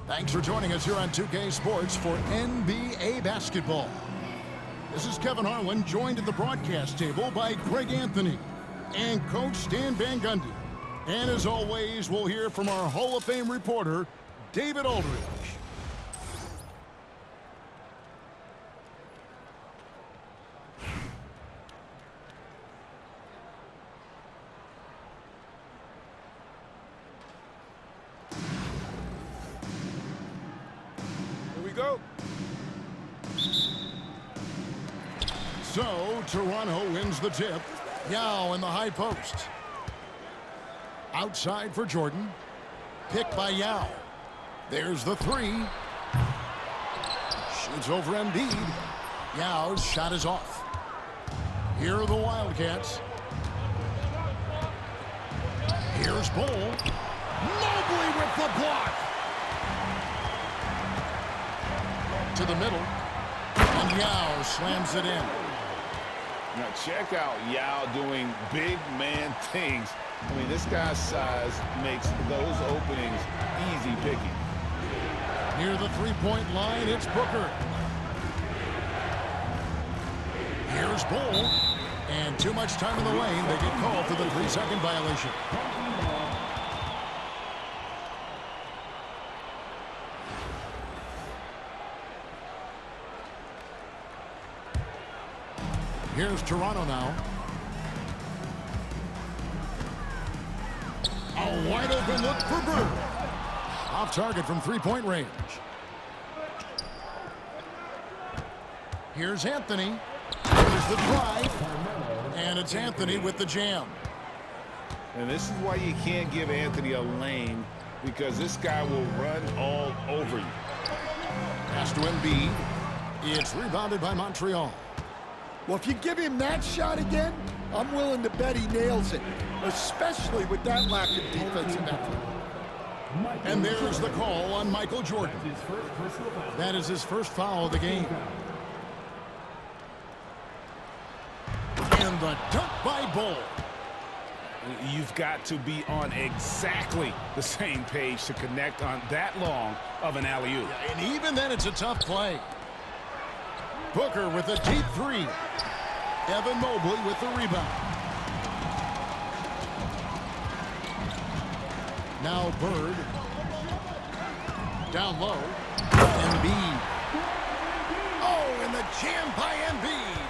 Thanks for joining us here on 2K Sports for NBA basketball. This is Kevin Harlan, joined at the broadcast table by Greg Anthony and Coach Stan Van Gundy. And as always, we'll hear from our Hall of Fame reporter, David Aldridge. Go. So, Toronto wins the tip. Yao in the high post. Outside for Jordan. Picked by Yao. There's the three. Shoots over Embiid. Yao's shot is off. Here are the Wildcats. Here's Bull. Mobley with the block. To the middle, and Yao slams it in. Now check out Yao doing big man things. I mean, this guy's size makes those openings easy picking. Near the three-point line, it's Booker. Here's Bull, and too much time in the lane. They get called for the 3-second violation. Here's Toronto now. A wide open look for Bird. Off target from three-point range. Here's Anthony. Here's the drive. And it's Anthony with the jam. And this is why you can't give Anthony a lane, because this guy will run all over you. Pass to Embiid. It's rebounded by Montreal. Well, if you give him that shot again, I'm willing to bet he nails it, especially with that lack of defensive effort. And there's the call on Michael Jordan. That is his first foul of the game. And the dunk by Bull. You've got to be on exactly the same page to connect on that long of an alley-oop. And even then, it's a tough play. Booker with a deep three. Evan Mobley with the rebound. Now Bird. Down low. Embiid. Oh, and the jam by Embiid.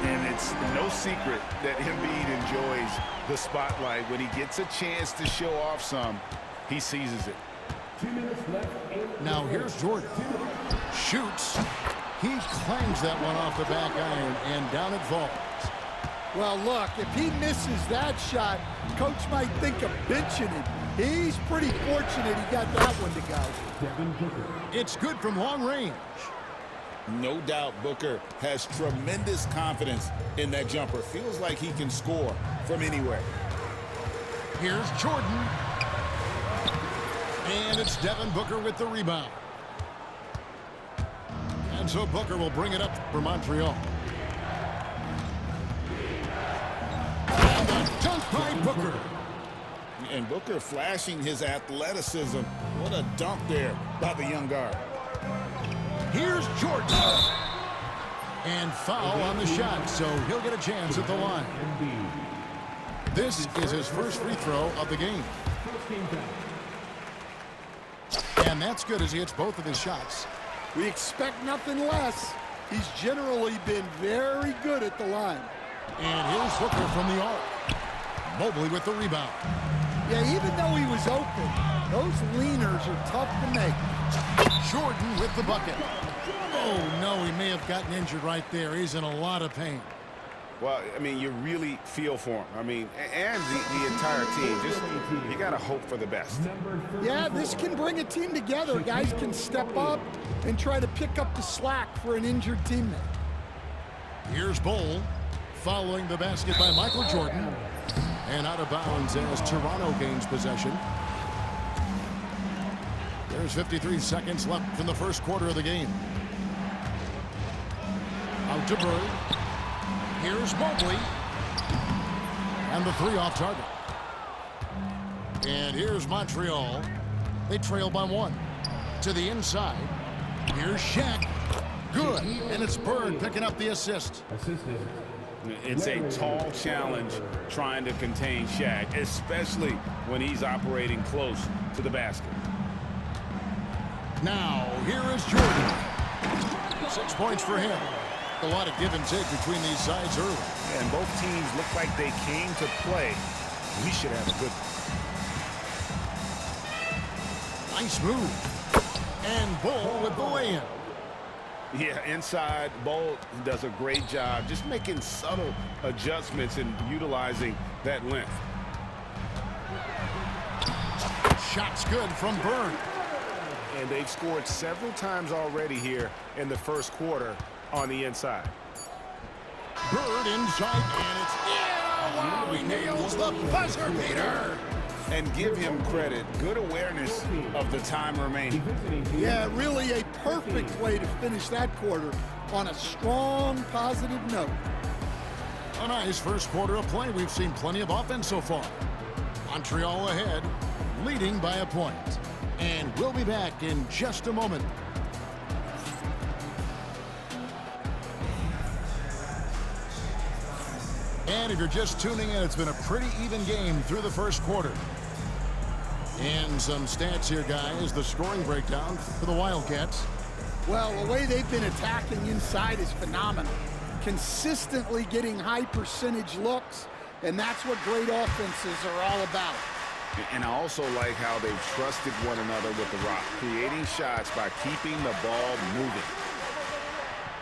And it's no secret that Embiid enjoys the spotlight. When he gets a chance to show off some, he seizes it. Now here's Jordan. Shoots. He clangs that one off the back iron, and down it falls. Well, look, if he misses that shot, Coach might think of benching him. He's pretty fortunate he got that one to go. It's good from long range. No doubt Booker has tremendous confidence in that jumper. Feels like he can score from anywhere. Here's Jordan. And it's Devin Booker with the rebound. And so Booker will bring it up for Montreal. And the dunk by Booker. And Booker flashing his athleticism. What a dunk there by the young guard. Here's Jordan. And foul on the shot, so he'll get a chance at the line. This is his first free throw of the game. And that's good as he hits both of his shots. We expect nothing less. He's generally been very good at the line. And here's Booker from the arc. Mobley with the rebound. Yeah, even though he was open, those leaners are tough to make. Jordan with the bucket. Oh, no, he may have gotten injured right there. He's in a lot of pain. Well, I mean, you really feel for him. I mean, and the entire team. Just, you got to hope for the best. Yeah, this can bring a team together. Guys can step up and try to pick up the slack for an injured teammate. Here's Bull following the basket by Michael Jordan. And out of bounds as Toronto gains possession. There's 53 seconds left in the first quarter of the game. Out to Bird. Here's Mobley. And the three off target. And here's Montreal. They trail by one. To the inside. Here's Shaq. Good. And it's Bird picking up the assist. It's a tall challenge trying to contain Shaq, especially when he's operating close to the basket. Now, here is Jordan. 6 points for him. A lot of give and take between these sides early. And both teams look like they came to play. We should have a good one. Nice move. And Bull with the lay-in. Yeah, inside, Bull does a great job just making subtle adjustments and utilizing that length. Shot's good from Bird. And they've scored several times already here in the first quarter on the inside. Bird inside, and it's wow, he nails the buzzer beater. And give him credit. Good awareness of the time remaining. Yeah, really a perfect way to finish that quarter on a strong, positive note. A nice first quarter of play. We've seen plenty of offense so far. Montreal ahead, leading by a point. And we'll be back in just a moment. And if you're just tuning in, it's been a pretty even game through the first quarter. And some stats here, guys. The scoring breakdown for the Wildcats. Well, the way they've been attacking inside is phenomenal. Consistently getting high percentage looks, and that's what great offenses are all about. And I also like how they've trusted one another with the rock, creating shots by keeping the ball moving.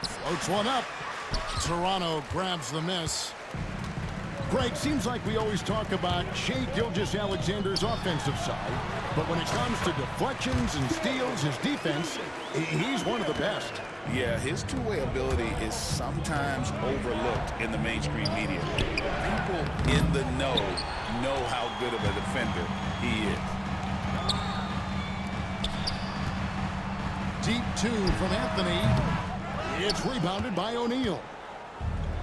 Floats one up. Toronto grabs the miss. Greg, seems like we always talk about Shai Gilgeous-Alexander's offensive side, but when it comes to deflections and steals, his defense, he's one of the best. Yeah, his two-way ability is sometimes overlooked in the mainstream media. People in the know how good of a defender he is. Deep two from Anthony. It's rebounded by O'Neal.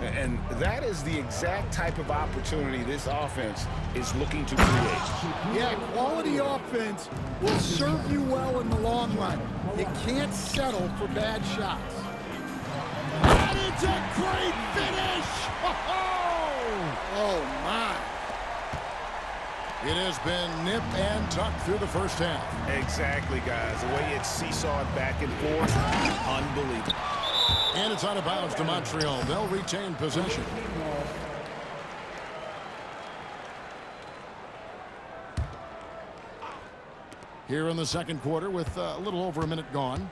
And that is the exact type of opportunity this offense is looking to create. Yeah, quality offense will serve you well in the long run. You can't settle for bad shots. And it's a great finish! Oh, my. It has been nip and tuck through the first half. Exactly, guys. The way it's seesawed back and forth, unbelievable. And it's out of bounds to Montreal. They'll retain possession. Here in the second quarter with a little over a minute gone.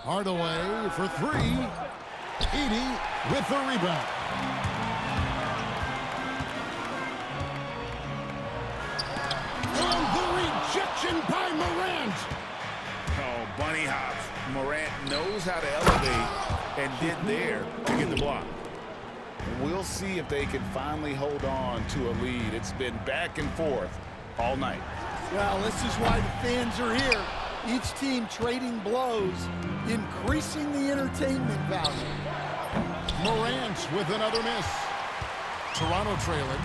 Hardaway for three. Edey with the rebound. And the rejection by Morant. Oh, bunny hops. Morant knows how to elevate and did there to get the block. We'll see if they can finally hold on to a lead. It's been back and forth all night. Well, this is why the fans are here. Each team trading blows, increasing the entertainment value. Morant with another miss. Toronto trailing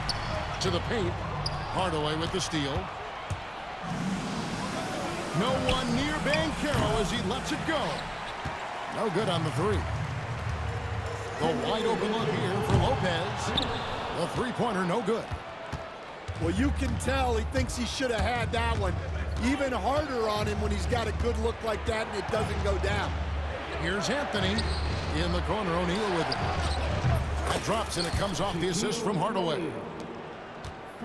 to the paint. Hardaway with the steal. No one near Baaaaa as he lets it go. No good on the three. The wide open look here for Lopez. The three-pointer no good. Well, you can tell he thinks he should have had that one. Even harder on him when he's got a good look like that and it doesn't go down. Here's Anthony in the corner. O'Neal with it. That drops and it comes off the assist from Hardaway.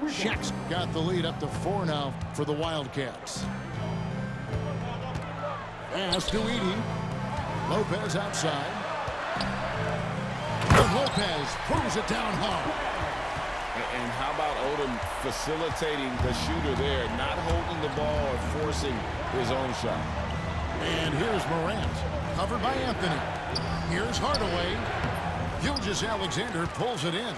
Shaq's got the lead up to 4 now for the Wildcats. Pass to Edey. Lopez outside. And Lopez throws it down hard. And how about Odom facilitating the shooter there, not holding the ball or forcing his own shot. And here's Morant, covered by Anthony. Here's Hardaway. Gilgeous-Alexander pulls it in.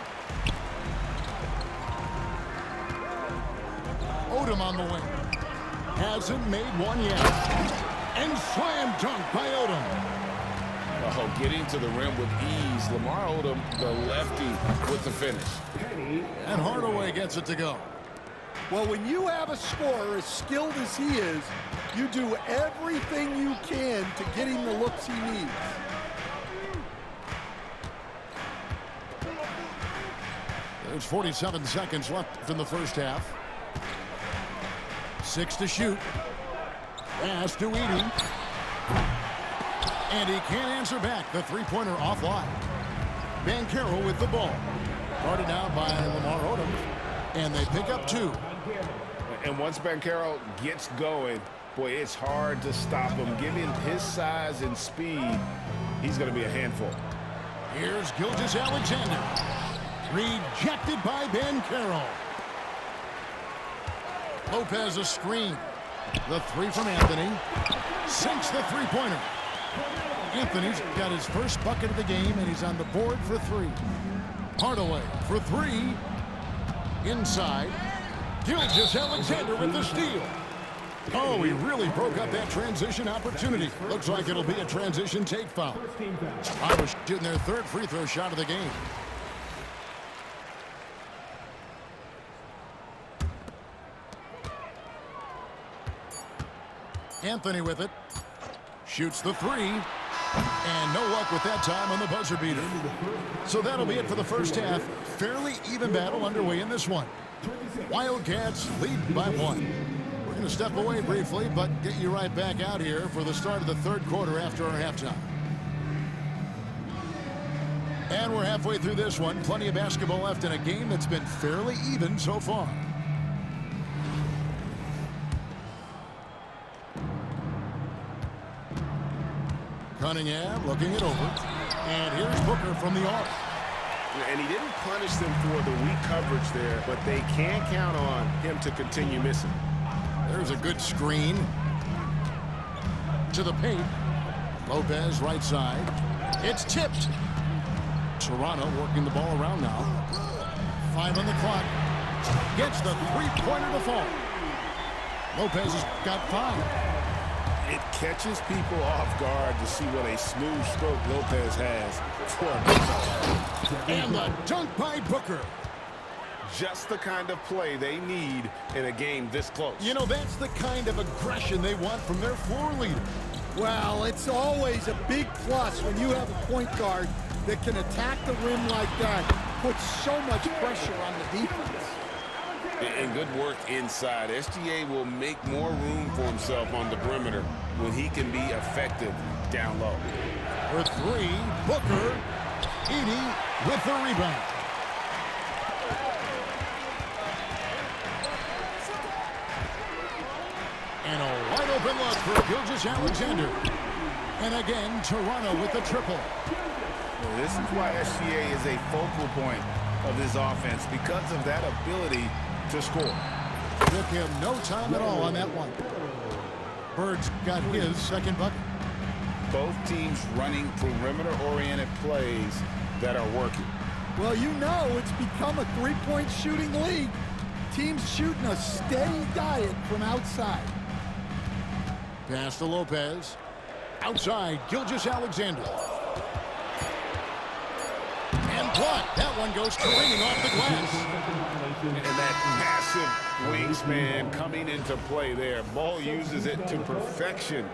Odom on the wing. Hasn't made one yet. And slam dunk by Odom. Oh, getting to the rim with ease. Lamar Odom, the lefty, with the finish. And Hardaway gets it to go. Well, when you have a scorer as skilled as he is, you do everything you can to get him the looks he needs. There's 47 seconds left in the first half. 6 to shoot. Pass to Edie. And he can't answer back. The three-pointer offline. Baaaaa with the ball. Guarded now by Lamar Odom. And they pick up 2. And once Baaaaa gets going, boy, it's hard to stop him. Given his size and speed, he's going to be a handful. Here's Gilgeous-Alexander. Rejected by Baaaaa. Lopez a screen. The 3 from Anthony. Sinks the three-pointer. Anthony's got his first bucket of the game, and he's on the board for 3. Hardaway for 3. Inside. Gilgeous-Alexander with the steal. Oh, he really broke up that transition opportunity. Looks like it'll be a transition take foul. Irish shooting their 3rd free throw shot of the game. Anthony with it. Shoots the 3. And no luck with that time on the buzzer beater. So that'll be it for the first half. Fairly even battle underway in this one. Wildcats lead by 1. We're going to step away briefly, but get you right back out here for the start of the 3rd quarter after our halftime. And we're halfway through this one. Plenty of basketball left in a game that's been fairly even so far. Cunningham looking it over. And here's Booker from the arc. And he didn't punish them for the weak coverage there, but they can't count on him to continue missing. There's a good screen. To the paint. Lopez right side. It's tipped. Toronto working the ball around now. 5 on the clock. Gets the three-pointer to fall. Lopez has got 5. It catches people off guard to see what a smooth stroke Lopez has for a big man. And the dunk by Booker. Just the kind of play they need in a game this close. You know, that's the kind of aggression they want from their floor leader. Well, it's always a big plus when you have a point guard that can attack the rim like that. Puts so much pressure on the defense. And good work inside. SGA will make more room for himself on the perimeter when he can be effective down low. For 3, Booker. Edie with the rebound. And a wide open look for Gilgeous-Alexander. And again, Toronto with the triple. Well, this is why SGA is a focal point of this offense, because of that ability to score. Took him no time at all on that one. Bird's got his 2nd bucket. Both teams running perimeter-oriented plays that are working. Well, you know it's become a three-point shooting league. Teams shooting a steady diet from outside. Pass to Lopez. Outside, Gilgeous-Alexander. And blocked. That one goes careening off the glass. And that massive wingspan coming into play there. Ball uses it to perfection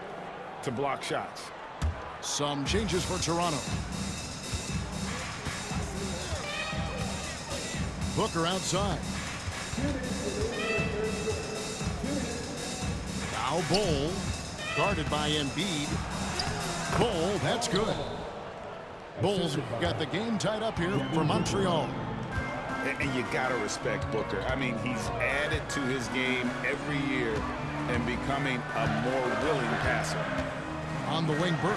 to block shots. Some changes for Toronto. Booker outside. Now Bol, guarded by Embiid. Bol, that's good. Bol's got the game tied up here for Montreal. And you got to respect Booker. I mean, he's added to his game every year and becoming a more willing passer. On the wing, Burke.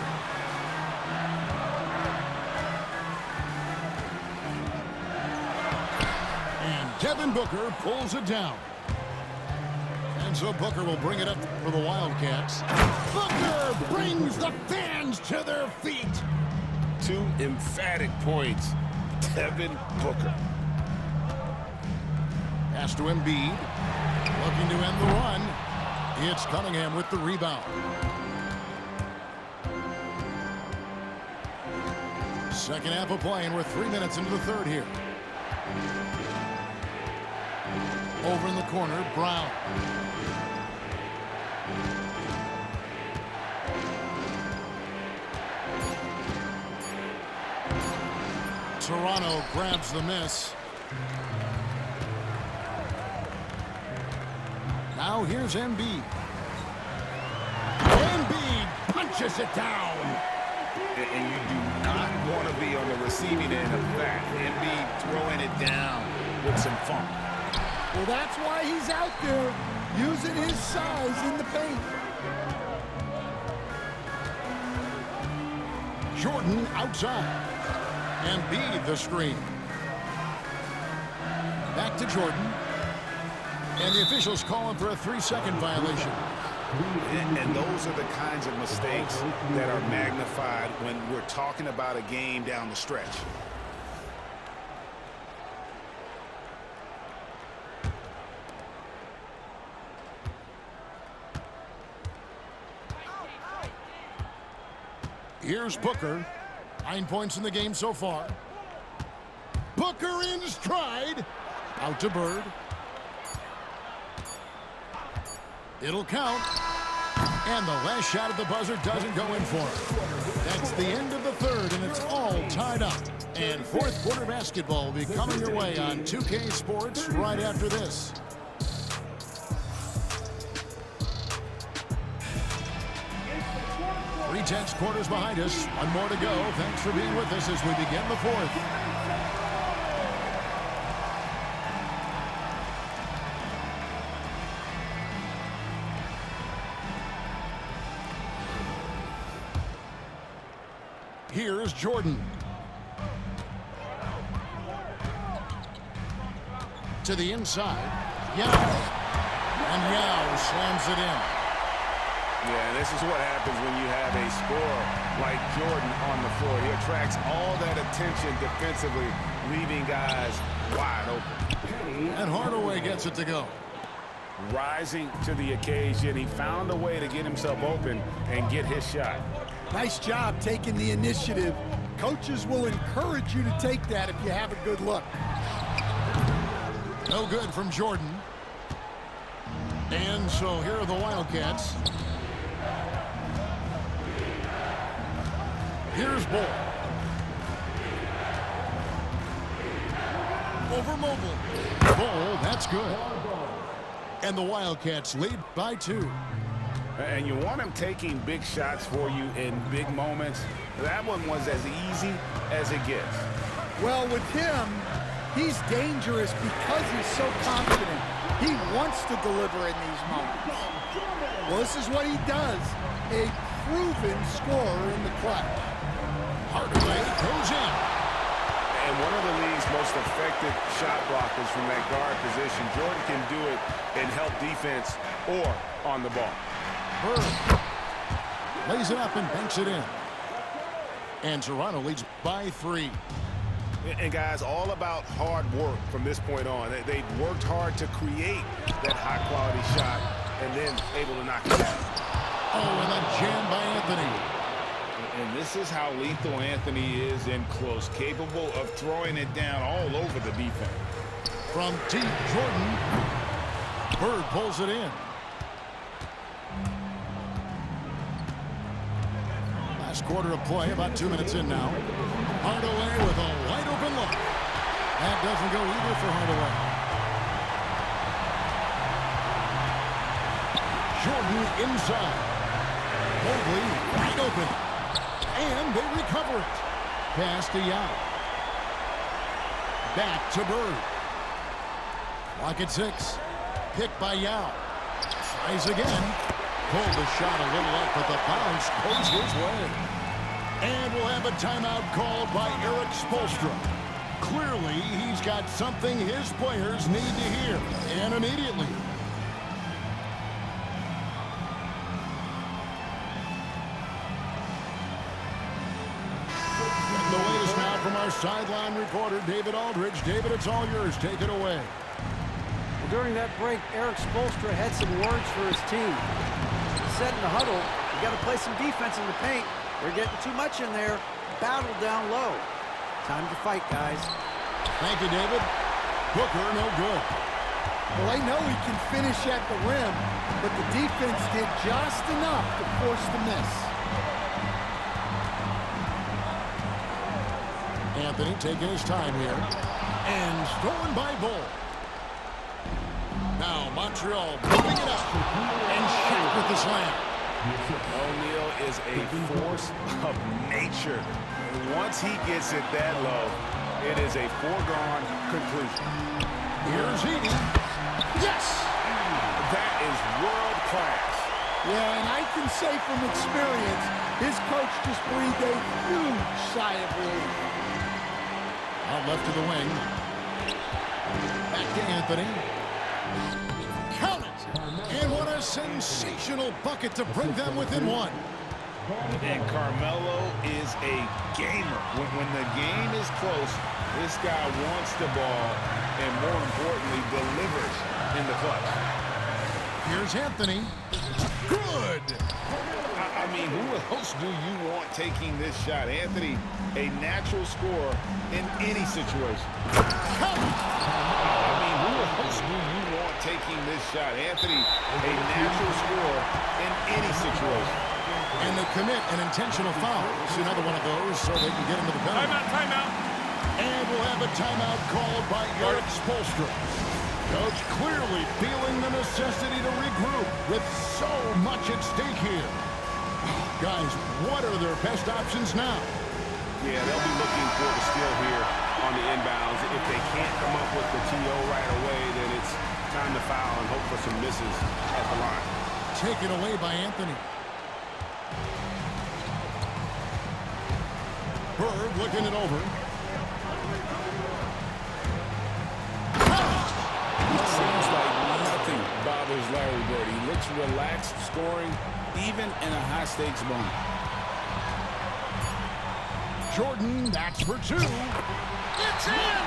And Devin Booker pulls it down. And so Booker will bring it up for the Wildcats. Booker brings the fans to their feet. 2 emphatic points. Devin Booker. Pass to Embiid. Looking to end the run. It's Cunningham with the rebound. Second half of play, and we're 3 minutes into the 3rd here. Over in the corner, Brown. Toronto grabs the miss. Now here's Embiid. Embiid punches it down. And you do not want to be on the receiving end of that. Embiid throwing it down with some funk. Well, that's why he's out there using his size in the paint. Jordan outside. Embiid the screen. Back to Jordan. And the officials call him for a 3-second violation. And those are the kinds of mistakes that are magnified when we're talking about a game down the stretch. Here's Booker. 9 points in the game so far. Booker in stride. Out to Bird. It'll count. And the last shot at the buzzer doesn't go in for him. That's the end of the third, and it's all tied up. And fourth quarter basketball will be coming your way on 2K Sports right after this. Three tenths quarters behind us. One more to go. Thanks for being with us as we begin the fourth. Here's Jordan. To the inside. Yao. And Yao slams it in. Yeah, this is what happens when you have a scorer like Jordan on the floor. He attracts all that attention defensively, leaving guys wide open. And Hardaway gets it to go. Rising to the occasion, he found a way to get himself open and get his shot. Nice job taking the initiative. Coaches will encourage you to take that if you have a good look. No good from Jordan. And so here are the Wildcats. Here's Bull. Over Mobile. Bull, that's good. And the Wildcats lead by 2. And you want him taking big shots for you in big moments. That one was as easy as it gets. Well, with him, he's dangerous because he's so confident. He wants to deliver in these moments. Well, this is what he does. A proven scorer in the clutch. Hardaway goes in. And one of the league's most effective shot blockers from that guard position. Jordan can do it and help defense or on the ball. Bird lays it up and banks it in. And Toronto leads by 3. And guys, all about hard work from this point on. They worked hard to create that high-quality shot and then able to knock it down. Oh, and a jam by Anthony. And this is how lethal Anthony is in close, capable of throwing it down all over the defense. From deep, Jordan. Bird pulls it in. Last quarter of play, about 2 minutes in now. Hardaway with a wide open look. That doesn't go either for Hardaway. Jordan inside. Mobley wide open. And they recover it. Pass to Yao. Back to Bird. Clock at 6. Picked by Yao. Tries again. Pulled the shot a little up, but the bounce goes his way. And we'll have a timeout called by Erik Spoelstra. Clearly, he's got something his players need to hear, and immediately. The latest now from our sideline reporter, David Aldridge. David, it's all yours. Take it away. Well, during that break, Erik Spoelstra had some words for his team. He said in the huddle, you got to play some defense in the paint. They're getting too much in there. Battle down low. Time to fight, guys. Thank you, David. Booker, no good. Well, they know he can finish at the rim, but the defense did just enough to force the miss. Anthony taking his time here. And stolen by Bull. Now Montreal moving it up. And Shaq with the slam. O'Neal is a force of nature. Once he gets it that low, it is a foregone conclusion. Here's Edie. Yes! That is world class. Yeah, and I can say from experience, his coach just breathed a huge sigh of relief. Out left to the wing. Back to Anthony. Count it! And what a sensational bucket to bring them within one. And Carmelo is a gamer. When the game is close, this guy wants the ball and, more importantly, delivers in the clutch. Here's Anthony. Good! I mean, who else do you want taking this shot? Anthony, a natural scorer in any situation. I mean, who else do you want taking this shot? Anthony, a natural scorer in any situation. And they commit an intentional foul. See another one of those so they can get into the penalty. Timeout. And we'll have a timeout called by Eric Spoelstra. Coach clearly feeling the necessity to regroup with so much at stake here. Guys, what are their best options now? Yeah, they'll be looking for the steal here on the inbounds. If they can't come up with the TO right away, then it's time to foul and hope for some misses at the line. Taken away by Anthony. Bird looking it over. It seems like nothing bothers Larry Bird. He looks relaxed, scoring even in a high-stakes moment. Jordan, that's for two. It's in!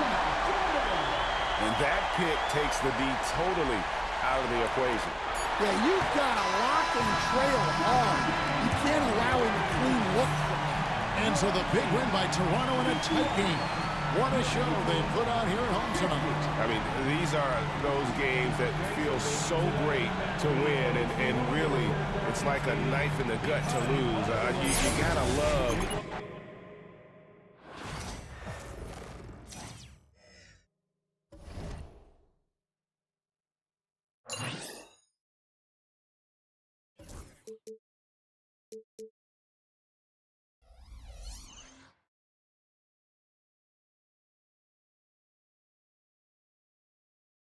And that pick takes the D totally out of the equation. Yeah, you've got to lock and trail hard. You can't allow him a clean look from that. And so the big win by Toronto in a tight game. What a show they put on here at home tonight. I mean, these are those games that feel so great to win, and really, it's like a knife in the gut to lose. You gotta love